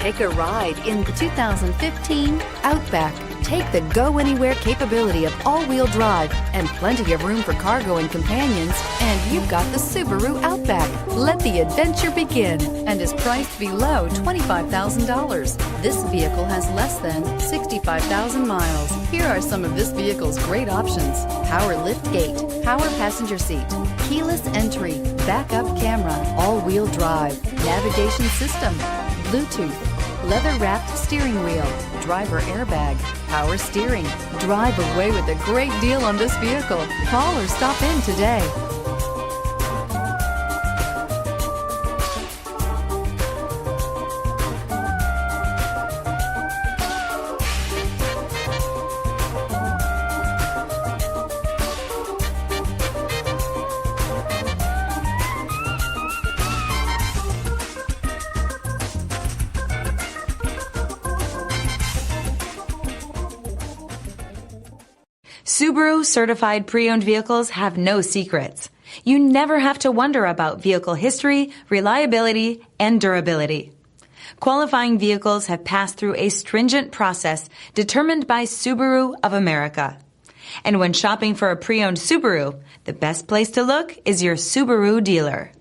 Take a ride in the 2015 Outback. Take the go-anywhere capability of all-wheel drive and plenty of room for cargo and companions, and you've got the Subaru Outback. Let the adventure begin, and is priced below $25,000. This vehicle has less than 65,000 miles. Here are some of this vehicle's great options: power liftgate, power passenger seat, keyless entry, backup camera, all-wheel drive, navigation system, Bluetooth, leather-wrapped steering wheel, driver airbag, power steering. Drive away with a great deal on this vehicle. Call or stop in today. Subaru certified pre-owned vehicles have no secrets. You never have to wonder about vehicle history, reliability, and durability. Qualifying vehicles have passed through a stringent process determined by Subaru of America. And when shopping for a pre-owned Subaru, the best place to look is your Subaru dealer.